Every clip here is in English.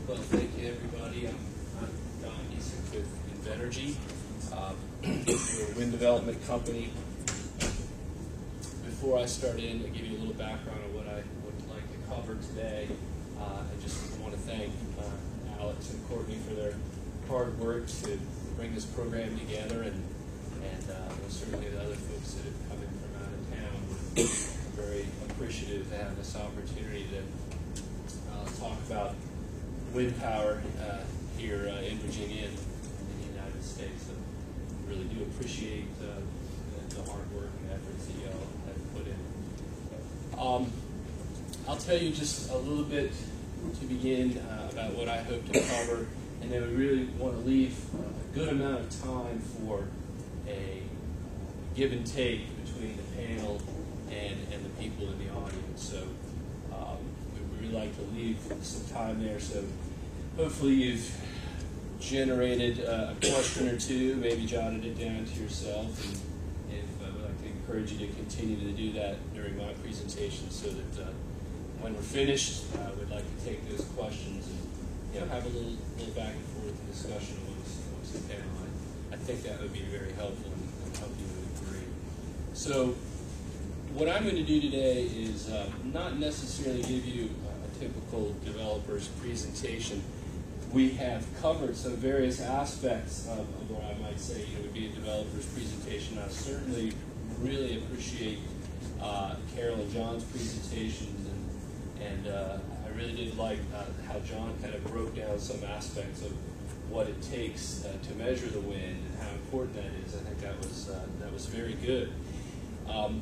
Well, thank you, everybody. I'm Don Niesick with Invenergy. We're a wind development company. Before I start in, I'll give you a little background on what I would like to cover today. I just want to thank Alex and Courtney for their hard work to bring this program together, and certainly the other folks that have come in from out of town. We're very appreciative to have this opportunity to talk about wind power here in Virginia and in the United States. So I really do appreciate the hard work and efforts that y'all have put in. I'll tell you just a little bit to begin about what I hope to cover, and then we really want to leave a good amount of time for a give and take between the panel and the people in the audience. So we really like to leave some time there. So hopefully you've generated a question or two, maybe jotted it down to yourself, and we'd like to encourage you to continue to do that during my presentation, so that when we're finished, we'd like to take those questions and have a little back and forth discussion amongst the panel. I think that would be very helpful and help you would agree. So what I'm going to do today is not necessarily give you a typical developer's presentation. We have covered some various aspects of what I might say would be a developer's presentation. I certainly really appreciate Carol and John's presentations, and I really did like how John kind of broke down some aspects of what it takes to measure the wind and how important that is. I think that was very good.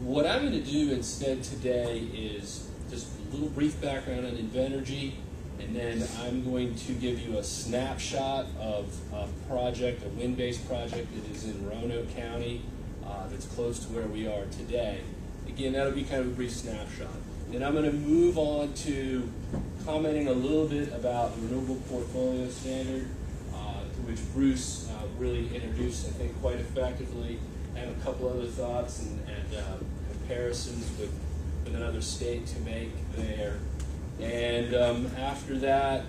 What I'm going to do instead today is just a little brief background on Invenergy, and then I'm going to give you a snapshot of a project, a wind-based project that is in Roanoke County that's close to where we are today. Again, that'll be kind of a brief snapshot. Then I'm going to move on to commenting a little bit about the Renewable Portfolio Standard, to which Bruce really introduced, I think, quite effectively. I have a couple other thoughts and comparisons with another state to make there. And after that,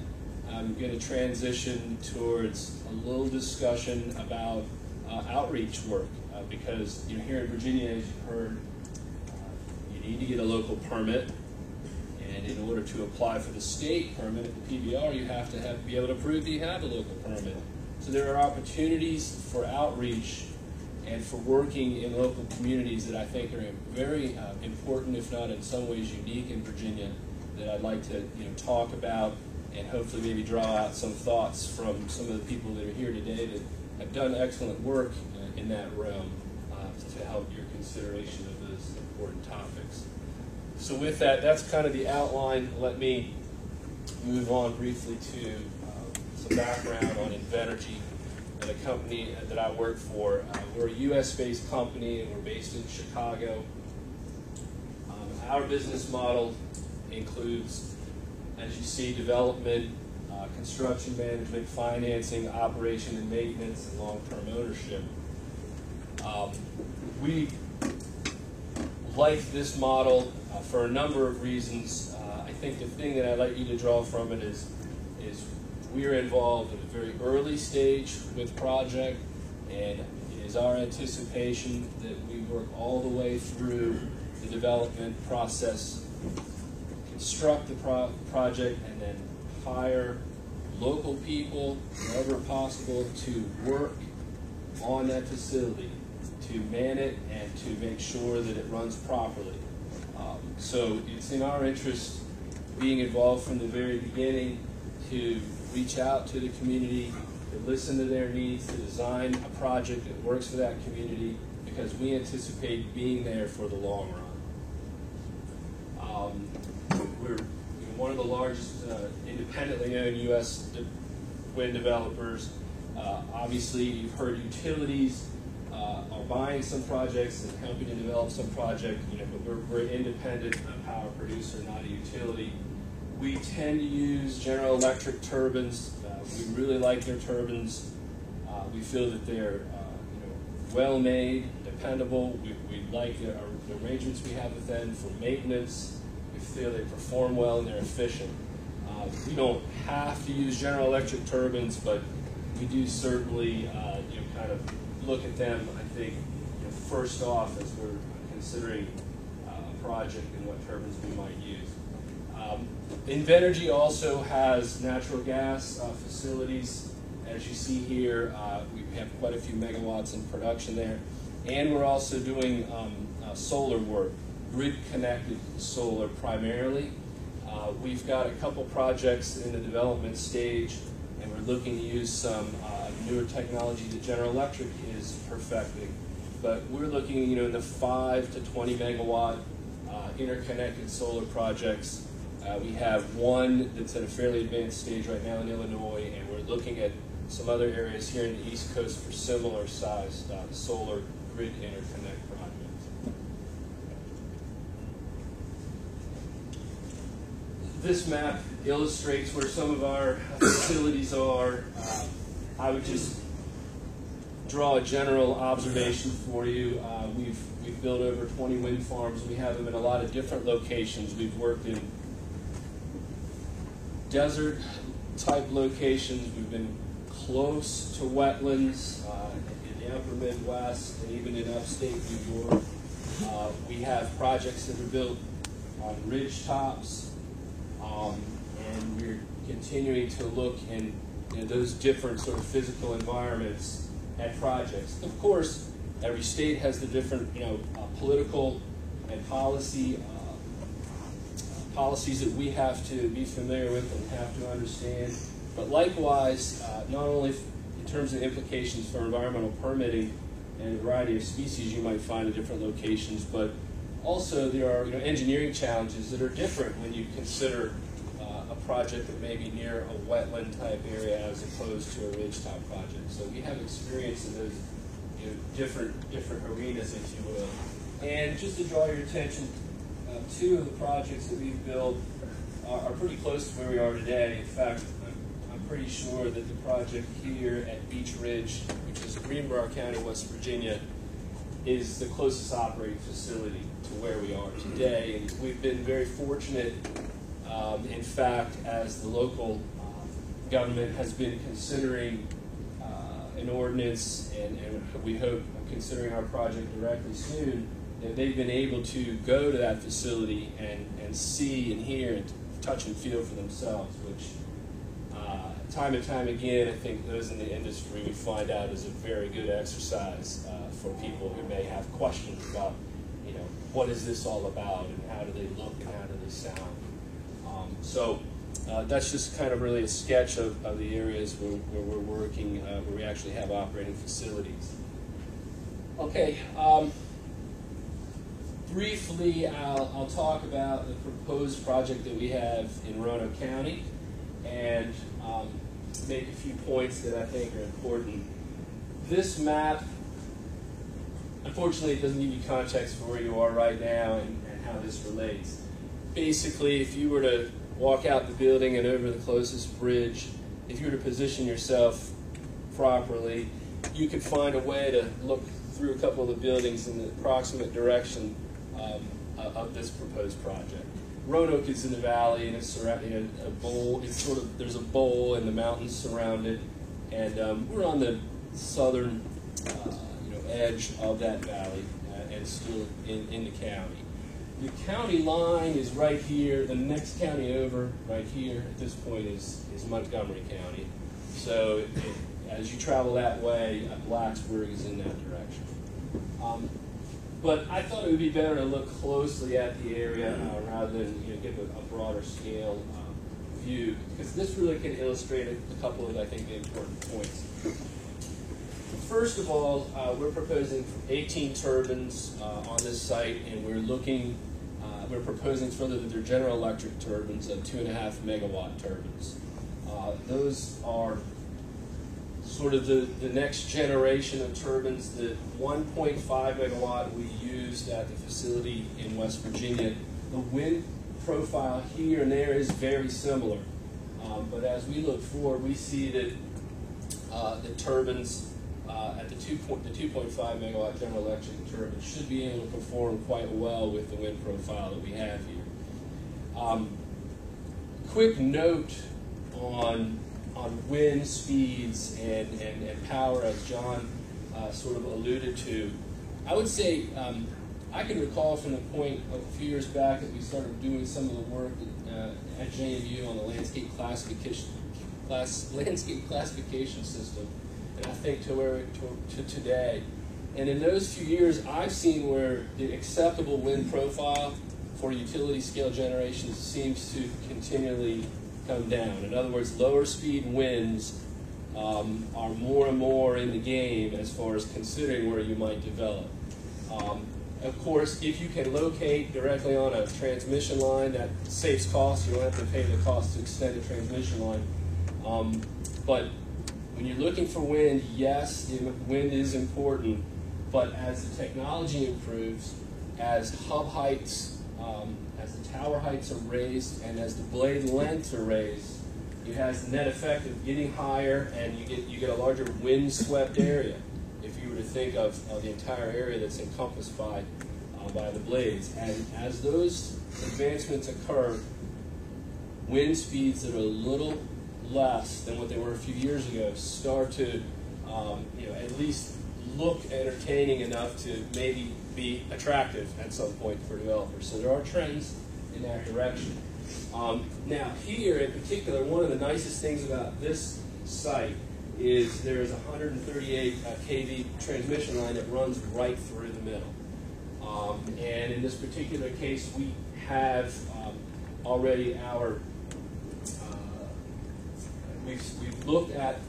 I'm going to transition towards a little discussion about outreach work, because here in Virginia, as you've heard, you need to get a local permit, and in order to apply for the state permit at the PBR, you have to be able to prove that you have a local permit. So there are opportunities for outreach and for working in local communities that I think are very important, if not in some ways unique in Virginia, that I'd like to talk about, and hopefully maybe draw out some thoughts from some of the people that are here today that have done excellent work in that realm to help your consideration of those important topics. So with that, that's kind of the outline. Let me move on briefly to some background on Invenergy, the company that I work for. We're a US-based company, and we're based in Chicago. Our business model includes, as you see, development, construction management, financing, operation and maintenance, and long-term ownership. We like this model for a number of reasons. I think the thing that I'd like you to draw from it is we're involved at a very early stage with project, and it is our anticipation that we work all the way through the development process, construct the project, and then hire local people wherever possible to work on that facility, to man it, and to make sure that it runs properly. So it's in our interest, being involved from the very beginning, to reach out to the community, to listen to their needs, to design a project that works for that community, because we anticipate being there for the long run. We're one of the largest independently owned U.S. wind developers. Obviously, you've heard utilities are buying some projects and helping to develop some projects, but we're an independent power producer, not a utility. We tend to use General Electric turbines. We really like their turbines. We feel that they're well made, dependable. We like the arrangements we have with them for maintenance. We feel they perform well and they're efficient. We don't have to use General Electric turbines, but we do certainly kind of look at them, I think, first off as we're considering a project and what turbines we might use. Invenergy also has natural gas facilities. As you see here, we have quite a few megawatts in production there. And we're also doing solar work, grid-connected solar primarily. We've got a couple projects in the development stage, and we're looking to use some newer technology that General Electric is perfecting. But we're looking, in the 5 to 20 megawatt interconnected solar projects. We have one that's at a fairly advanced stage right now in Illinois, and we're looking at some other areas here in the East Coast for similar sized solar grid interconnect projects. This map illustrates where some of our facilities are. I would just draw a general observation for you. We've built over 20 wind farms. We have them in a lot of different locations. We've worked in desert type locations. We've been close to wetlands in the upper Midwest and even in upstate New York. We have projects that are built on ridge tops, and we're continuing to look in those different sort of physical environments at projects. Of course, every state has the different political and policies that we have to be familiar with and have to understand. But likewise, not only in terms of implications for environmental permitting and a variety of species you might find in different locations, but also there are engineering challenges that are different when you consider a project that may be near a wetland type area as opposed to a ridgetop project. So we have experience in those different arenas, if you will. And just to draw your attention, two of the projects that we've built are pretty close to where we are today. In fact, I'm pretty sure that the project here at Beech Ridge, which is Greenbrier County, West Virginia, is the closest operating facility to where we are today. And we've been very fortunate, in fact, as the local government has been considering an ordinance, and we hope considering our project directly soon, that they've been able to go to that facility and see and hear and touch and feel for themselves, which time and time again, I think those in the industry we find out is a very good exercise for people who may have questions about, what is this all about and how do they look and how do they sound. So that's just kind of really a sketch of the areas where we're working, where we actually have operating facilities. Okay. Briefly, I'll talk about the proposed project that we have in Roanoke County and make a few points that I think are important. This map, unfortunately, it doesn't give you context for where you are right now and how this relates. Basically, if you were to walk out the building and over the closest bridge, if you were to position yourself properly, you could find a way to look through a couple of the buildings in the approximate direction of this proposed project. Roanoke is in the valley, and it's surrounded a bowl. It's there's a bowl, and the mountains surround it, and we're on the southern, edge of that valley, and still in the county. The county line is right here. The next county over, right here, at this point, is Montgomery County. So as you travel that way, Blacksburg is in that direction. But I thought it would be better to look closely at the area rather than give a broader scale view, because this really can illustrate a couple of, I think, the important points. First of all, we're proposing 18 turbines on this site, and we're proposing further that they're General Electric turbines of 2.5 megawatt turbines. Those are sort of the next generation of turbines. The 1.5 megawatt we used at the facility in West Virginia, the wind profile here and there is very similar. But as we look forward, we see that the turbines at the 2.5 megawatt General Electric turbines should be able to perform quite well with the wind profile that we have here. quick note on wind speeds and power, as John sort of alluded to. I would say I can recall from the point a few years back that we started doing some of the work at JMU on the landscape classification system, and I think to today. And in those few years, I've seen where the acceptable wind profile for utility scale generation seems to continually come down. In other words, lower speed winds are more and more in the game as far as considering where you might develop. Of course, if you can locate directly on a transmission line, that saves costs. You don't have to pay the cost to extend a transmission line. But when you're looking for wind, yes, wind is important. But as the technology improves, as hub heights, as the tower heights are raised, and as the blade lengths are raised, it has the net effect of getting higher, and you get a larger wind-swept area. If you were to think of the entire area that's encompassed by the blades. And as those advancements occur, wind speeds that are a little less than what they were a few years ago start to at least look entertaining enough to maybe be attractive at some point for developers. So there are trends in that direction. Now here in particular, one of the nicest things about this site is there's a 138 kV transmission line that runs right through the middle. And in this particular case, we have already we've looked at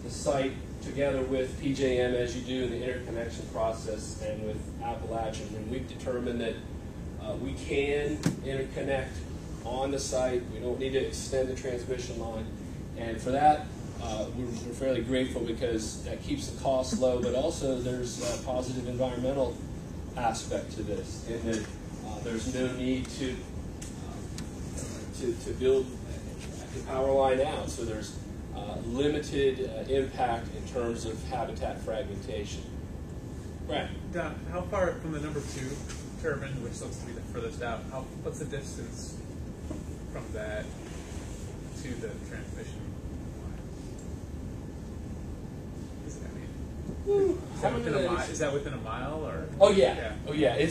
the site together with PJM, as you do in the interconnection process, and with Appalachian, and we've determined that we can interconnect on the site. We don't need to extend the transmission line, and for that we're fairly grateful because that keeps the costs low, but also there's a positive environmental aspect to this, in that there's no need to build the power line out, so there's limited impact in terms of habitat fragmentation. Right. Don, how far from the number 2 turbine, which looks to be the furthest out, what's the distance from that to the transmission line? Is that within a mile, or? Oh yeah. Oh yeah. It's